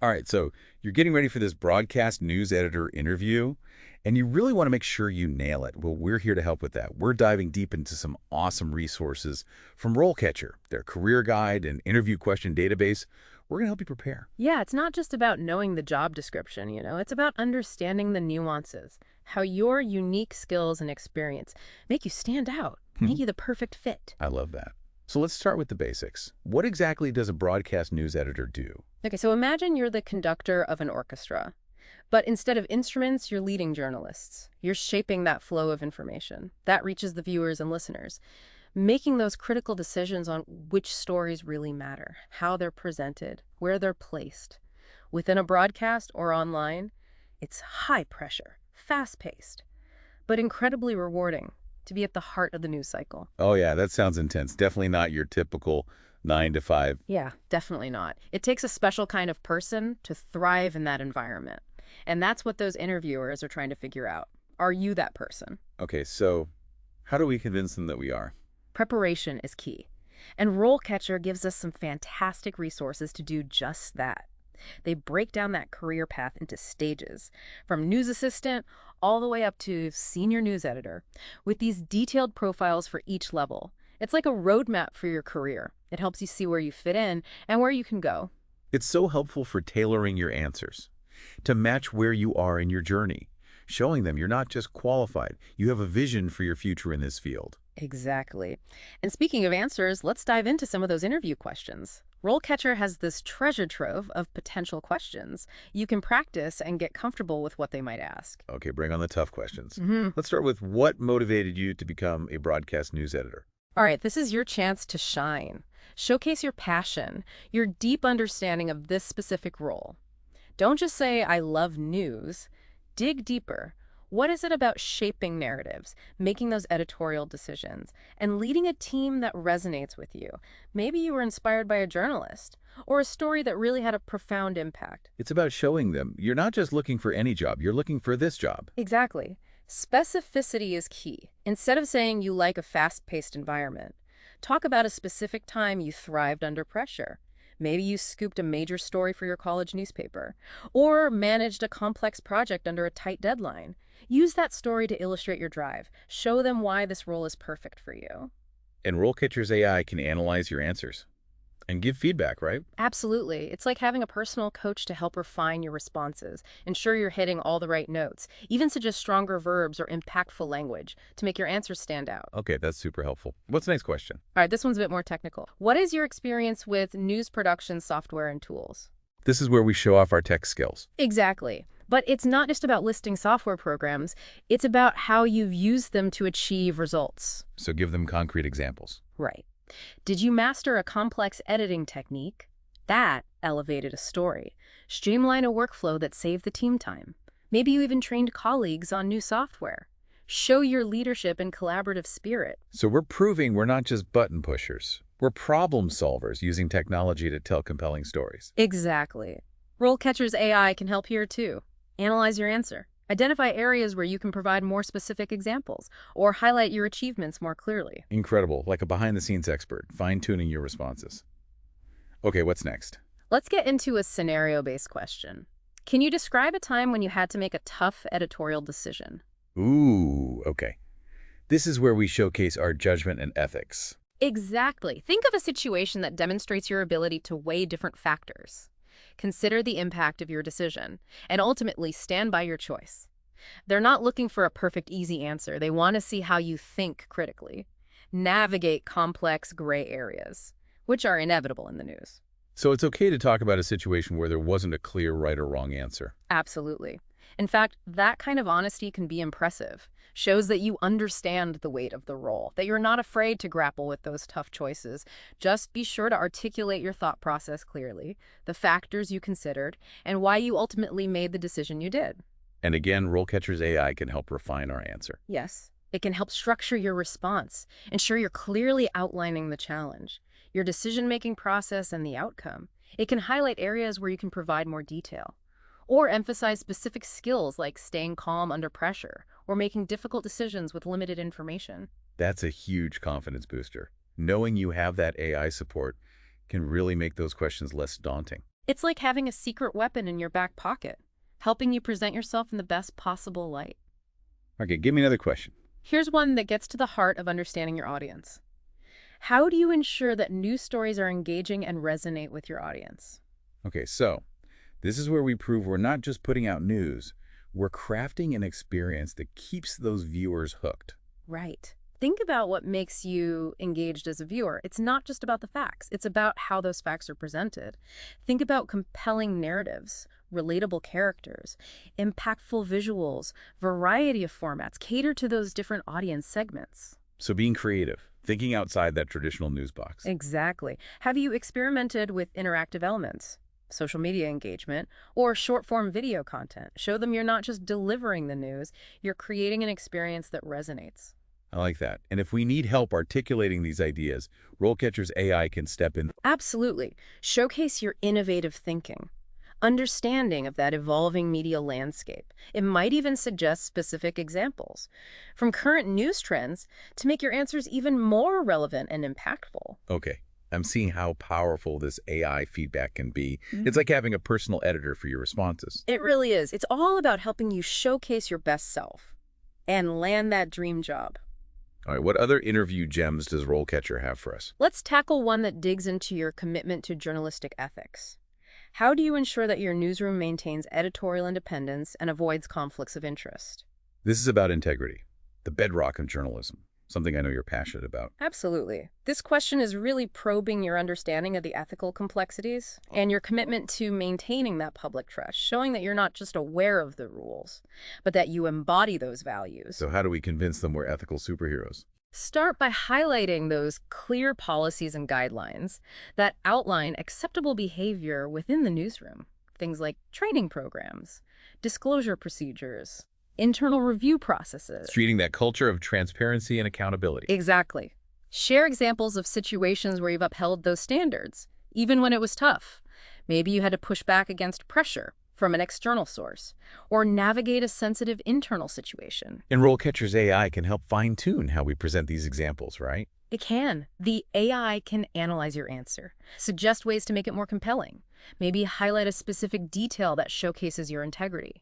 All right, so you're getting ready for this broadcast news editor interview, and you really want to make sure you nail it. Well, we're here to help with that. We're diving deep into some awesome resources from RoleCatcher, their career guide and interview question database. We're going to help you prepare. Yeah, it's not just about knowing the job description, it's about understanding the nuances, how your unique skills and experience make you stand out, make Hmm, you the perfect fit. I love that. So let's start with the basics. What exactly does a broadcast news editor do? Okay, so imagine you're the conductor of an orchestra, but instead of instruments, you're leading journalists. You're shaping that flow of information that reaches the viewers and listeners, making those critical decisions on which stories really matter, how they're presented, where they're placed. Within a broadcast or online, it's high pressure, fast paced, but incredibly rewarding to be at the heart of the news cycle. Oh, yeah, that sounds intense. Definitely not your typical 9 to 5. Yeah, definitely not. It takes a special kind of person to thrive in that environment. And that's what those interviewers are trying to figure out. Are you that person? Okay, so how do we convince them that we are? Preparation is key. And RoleCatcher gives us some fantastic resources to do just that. They break down that career path into stages, from news assistant all the way up to senior news editor, with these detailed profiles for each level. It's like a roadmap for your career. It helps you see where you fit in and where you can go. It's so helpful for tailoring your answers to match where you are in your journey, showing them you're not just qualified, you have a vision for your future in this field. Exactly. And speaking of answers, let's dive into some of those interview questions. RoleCatcher has this treasure trove of potential questions. You can practice and get comfortable with what they might ask. Okay, bring on the tough questions. Mhm. Let's start with what motivated you to become a broadcast news editor? All right, this is your chance to shine. Showcase your passion, your deep understanding of this specific role. Don't just say, I love news. Dig deeper. What is it about shaping narratives, making those editorial decisions, and leading a team that resonates with you? Maybe you were inspired by a journalist or a story that really had a profound impact. It's about showing them you're not just looking for any job, you're looking for this job. Exactly. Specificity is key. Instead of saying you like a fast-paced environment, talk about a specific time you thrived under pressure. Maybe you scooped a major story for your college newspaper, or managed a complex project under a tight deadline. Use that story to illustrate your drive. Show them why this role is perfect for you. And RoleCatcher's AI can analyze your answers and give feedback, right? Absolutely. It's like having a personal coach to help refine your responses, ensure you're hitting all the right notes, even suggest stronger verbs or impactful language to make your answers stand out. Okay, that's super helpful. What's the next question? All right, this one's a bit more technical. What is your experience with news production software and tools? This is where we show off our tech skills. Exactly. But it's not just about listing software programs. It's about how you've used them to achieve results. So give them concrete examples. Right. Did you master a complex editing technique? That elevated a story. Streamline a workflow that saved the team time. Maybe you even trained colleagues on new software. Show your leadership and collaborative spirit. So we're proving we're not just button pushers. We're problem solvers using technology to tell compelling stories. Exactly. RoleCatcher's AI can help here too. Analyze your answer. Identify areas where you can provide more specific examples or highlight your achievements more clearly. Incredible, like a behind-the-scenes expert, fine-tuning your responses. Okay, what's next? Let's get into a scenario-based question. Can you describe a time when you had to make a tough editorial decision? Ooh, okay. This is where we showcase our judgment and ethics. Exactly. Think of a situation that demonstrates your ability to weigh different factors. Consider the impact of your decision, and ultimately stand by your choice. They're not looking for a perfect, easy answer. They want to see how you think critically. Navigate complex gray areas, which are inevitable in the news. So it's okay to talk about a situation where there wasn't a clear right or wrong answer. Absolutely. In fact, that kind of honesty can be impressive. Shows that you understand the weight of the role, that you're not afraid to grapple with those tough choices. Just be sure to articulate your thought process clearly, the factors you considered, and why you ultimately made the decision you did. And again, RoleCatcher's AI can help refine our answer. Yes, it can help structure your response, ensure you're clearly outlining the challenge, your decision-making process, and the outcome. It can highlight areas where you can provide more detail, or emphasize specific skills like staying calm under pressure or making difficult decisions with limited information. That's a huge confidence booster. Knowing you have that AI support can really make those questions less daunting. It's like having a secret weapon in your back pocket, helping you present yourself in the best possible light. Okay, give me another question. Here's one that gets to the heart of understanding your audience. How do you ensure that news stories are engaging and resonate with your audience? Okay, so this is where we prove we're not just putting out news, we're crafting an experience that keeps those viewers hooked. Right. Think about what makes you engaged as a viewer. It's not just about the facts. It's about how those facts are presented. Think about compelling narratives, relatable characters, impactful visuals, variety of formats. Cater to those different audience segments. So being creative, thinking outside that traditional news box. Exactly. Have you experimented with interactive elements? Social media engagement, or short-form video content? Show them you're not just delivering the news, you're creating an experience that resonates. I like that. And if we need help articulating these ideas, RoleCatcher's AI can step in. Absolutely. Showcase your innovative thinking, understanding of that evolving media landscape. It might even suggest specific examples from current news trends to make your answers even more relevant and impactful. Okay, I'm seeing how powerful this AI feedback can be. It's like having a personal editor for your responses. It really is. It's all about helping you showcase your best self and land that dream job. All right, what other interview gems does RoleCatcher have for us? Let's tackle one that digs into your commitment to journalistic ethics. How do you ensure that your newsroom maintains editorial independence and avoids conflicts of interest? This is about integrity, the bedrock of journalism, something I know you're passionate about. Absolutely. This question is really probing your understanding of the ethical complexities and your commitment to maintaining that public trust, showing that you're not just aware of the rules, but that you embody those values. So how do we convince them we're ethical superheroes? Start by highlighting those clear policies and guidelines that outline acceptable behavior within the newsroom. Things like training programs, disclosure procedures, internal review processes. Treating that culture of transparency and accountability. Exactly. Share examples of situations where you've upheld those standards, even when it was tough. Maybe you had to push back against pressure from an external source, or navigate a sensitive internal situation. And RoleCatcher's AI can help fine-tune how we present these examples, right? It can. The AI can analyze your answer, suggest ways to make it more compelling, maybe highlight a specific detail that showcases your integrity,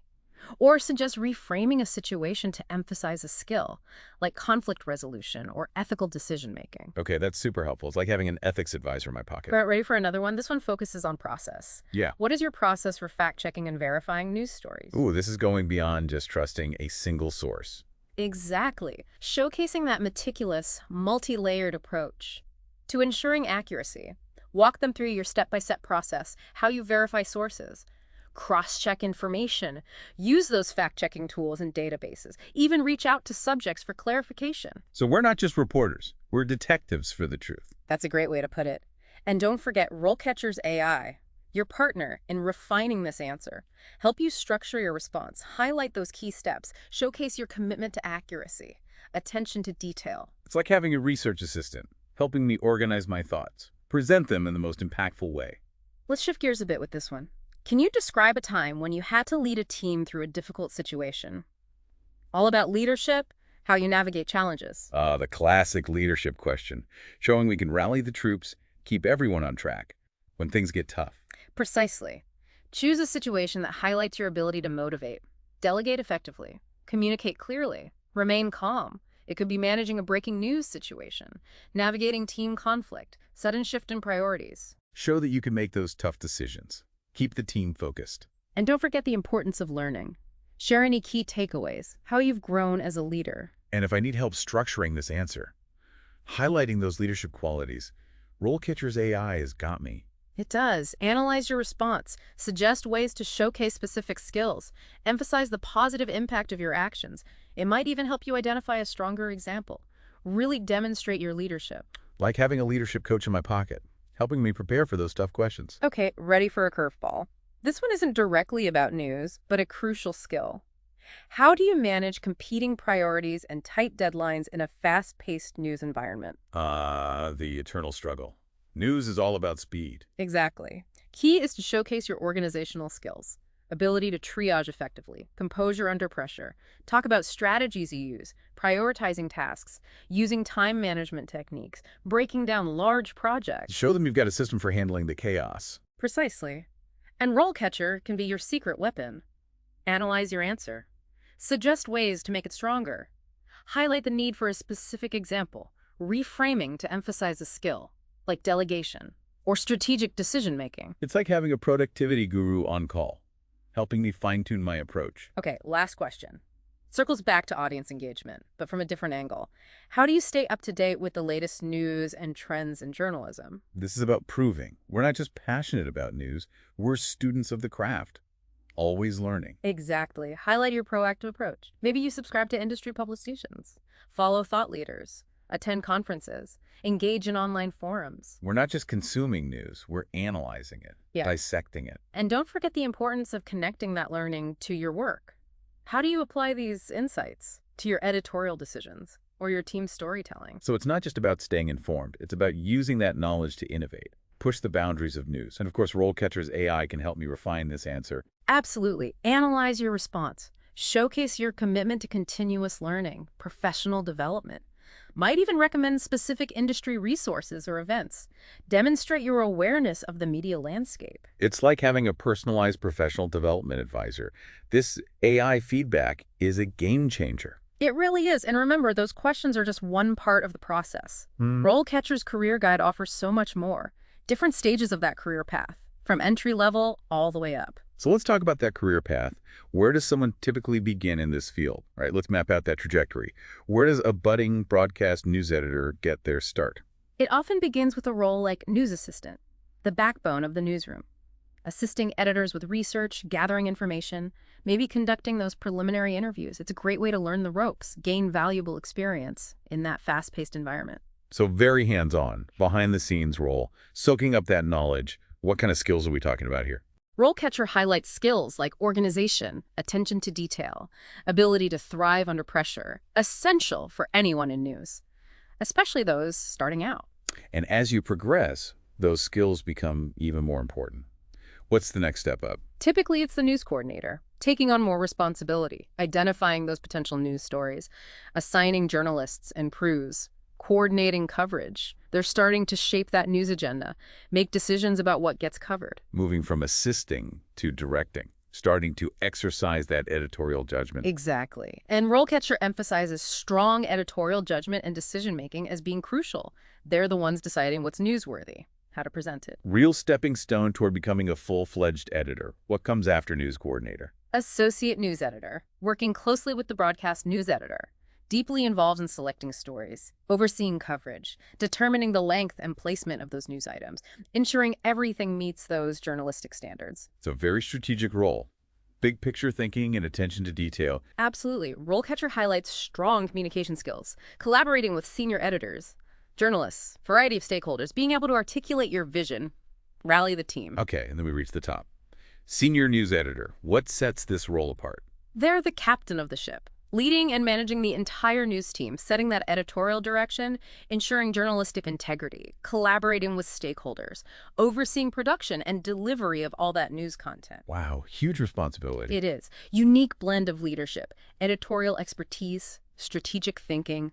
or suggest reframing a situation to emphasize a skill, like conflict resolution or ethical decision-making. Okay, that's super helpful. It's like having an ethics advisor in my pocket. Ready for another one? This one focuses on process. Yeah. What is your process for fact-checking and verifying news stories? Ooh, this is going beyond just trusting a single source. Exactly. Showcasing that meticulous, multi-layered approach to ensuring accuracy. Walk them through your step-by-step process, how you verify sources, cross-check information, use those fact-checking tools and databases, even reach out to subjects for clarification. So we're not just reporters, we're detectives for the truth. That's a great way to put it. And don't forget RoleCatcher's AI, your partner in refining this answer. Help you structure your response, highlight those key steps, showcase your commitment to accuracy, attention to detail. It's like having a research assistant, helping me organize my thoughts, present them in the most impactful way. Let's shift gears a bit with this one. Can you describe a time when you had to lead a team through a difficult situation? All about leadership, how you navigate challenges. The classic leadership question, showing we can rally the troops, keep everyone on track when things get tough. Precisely. Choose a situation that highlights your ability to motivate, delegate effectively, communicate clearly, remain calm. It could be managing a breaking news situation, navigating team conflict, sudden shift in priorities. Show that you can make those tough decisions. Keep the team focused. And don't forget the importance of learning. Share any key takeaways, how you've grown as a leader. And if I need help structuring this answer, highlighting those leadership qualities, RoleCatcher's AI has got me. It does. Analyze your response. Suggest ways to showcase specific skills. Emphasize the positive impact of your actions. It might even help you identify a stronger example. Really demonstrate your leadership. Like having a leadership coach in my pocket, helping me prepare for those tough questions. Okay, ready for a curveball. This one isn't directly about news, but a crucial skill. How do you manage competing priorities and tight deadlines in a fast-paced news environment? The eternal struggle. News is all about speed. Exactly. Key is to showcase your organizational skills, ability to triage effectively, composure under pressure, talk about strategies you use, prioritizing tasks, using time management techniques, breaking down large projects. Show them you've got a system for handling the chaos. Precisely. And RoleCatcher can be your secret weapon. Analyze your answer. Suggest ways to make it stronger. Highlight the need for a specific example, reframing to emphasize a skill, like delegation or strategic decision-making. It's like having a productivity guru on call, helping me fine-tune my approach. Okay, last question. Circles back to audience engagement, but from a different angle. How do you stay up to date with the latest news and trends in journalism? This is about proving we're not just passionate about news, we're students of the craft, always learning. Exactly. Highlight your proactive approach. Maybe you subscribe to industry publications, follow thought leaders, attend conferences, engage in online forums. We're not just consuming news, we're analyzing it, dissecting it. And don't forget the importance of connecting that learning to your work. How do you apply these insights to your editorial decisions or your team's storytelling? So it's not just about staying informed, it's about using that knowledge to innovate, push the boundaries of news. And of course, RoleCatcher's AI can help me refine this answer. Absolutely. Analyze your response. Showcase your commitment to continuous learning, professional development. Might even recommend specific industry resources or events. Demonstrate your awareness of the media landscape. It's like having a personalized professional development advisor. This AI feedback is a game changer. It really is. And remember, those questions are just one part of the process. RoleCatcher's Career Guide offers so much more. Different stages of that career path, from entry level all the way up. So let's talk about that career path. Where does someone typically begin in this field? All right, let's map out that trajectory. Where does a budding broadcast news editor get their start? It often begins with a role like news assistant, the backbone of the newsroom, assisting editors with research, gathering information, maybe conducting those preliminary interviews. It's a great way to learn the ropes, gain valuable experience in that fast-paced environment. So very hands-on, behind-the-scenes role, soaking up that knowledge. What kind of skills are we talking about here? RoleCatcher highlights skills like organization, attention to detail, ability to thrive under pressure, essential for anyone in news, especially those starting out. And as you progress, those skills become even more important. What's the next step up? Typically, it's the news coordinator, taking on more responsibility, identifying those potential news stories, assigning journalists and crews, coordinating coverage. They're starting to shape that news agenda, make decisions about what gets covered. Moving from assisting to directing, starting to exercise that editorial judgment. Exactly. And RoleCatcher emphasizes strong editorial judgment and decision-making as being crucial. They're the ones deciding what's newsworthy, how to present it. Real stepping stone toward becoming a full-fledged editor. What comes after news coordinator? Associate news editor, working closely with the broadcast news editor. Deeply involved in selecting stories, overseeing coverage, determining the length and placement of those news items, ensuring everything meets those journalistic standards. It's a very strategic role. Big picture thinking and attention to detail. Absolutely. RoleCatcher highlights strong communication skills, collaborating with senior editors, journalists, variety of stakeholders, being able to articulate your vision, rally the team. Okay, and then we reach the top. Senior news editor. What sets this role apart? They're the captain of the ship, leading and managing the entire news team, setting that editorial direction, ensuring journalistic integrity, collaborating with stakeholders, overseeing production and delivery of all that news content. Wow, huge responsibility. It is. Unique blend of leadership, editorial expertise, strategic thinking,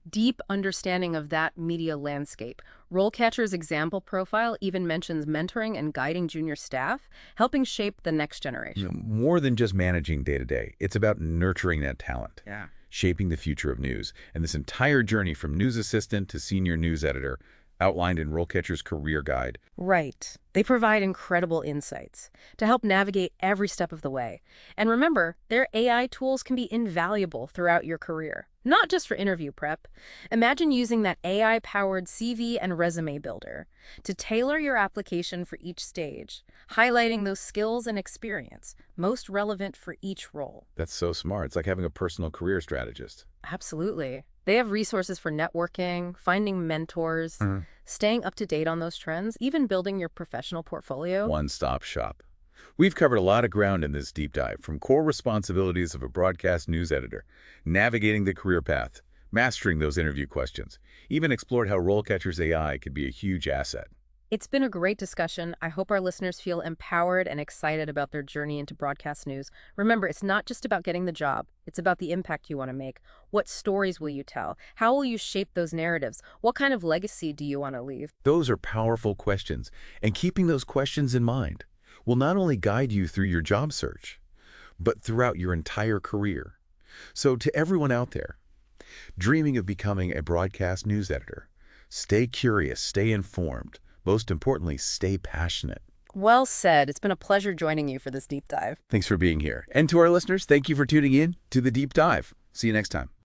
deep understanding of that media landscape. RoleCatcher's example profile even mentions mentoring and guiding junior staff, helping shape the next generation. More than just managing day-to-day, it's about nurturing that talent, shaping the future of news. And this entire journey from news assistant to senior news editor, outlined in RoleCatcher's Career Guide. Right. They provide incredible insights to help navigate every step of the way. And remember, their AI tools can be invaluable throughout your career, not just for interview prep. Imagine using that AI-powered CV and resume builder to tailor your application for each stage, highlighting those skills and experience most relevant for each role. That's so smart. It's like having a personal career strategist. Absolutely. They have resources for networking, finding mentors, staying up to date on those trends, even building your professional portfolio. One-stop shop. We've covered a lot of ground in this deep dive, from core responsibilities of a broadcast news editor, navigating the career path, mastering those interview questions, even explored how RoleCatcher's AI could be a huge asset. It's been a great discussion. I hope our listeners feel empowered and excited about their journey into broadcast news. Remember, it's not just about getting the job. It's about the impact you want to make. What stories will you tell? How will you shape those narratives? What kind of legacy do you want to leave? Those are powerful questions, and keeping those questions in mind, will not only guide you through your job search, but throughout your entire career. So to everyone out there, dreaming of becoming a broadcast news editor, stay curious, stay informed, most importantly, stay passionate. Well said. It's been a pleasure joining you for this deep dive. Thanks for being here. And to our listeners, thank you for tuning in to The Deep Dive. See you next time.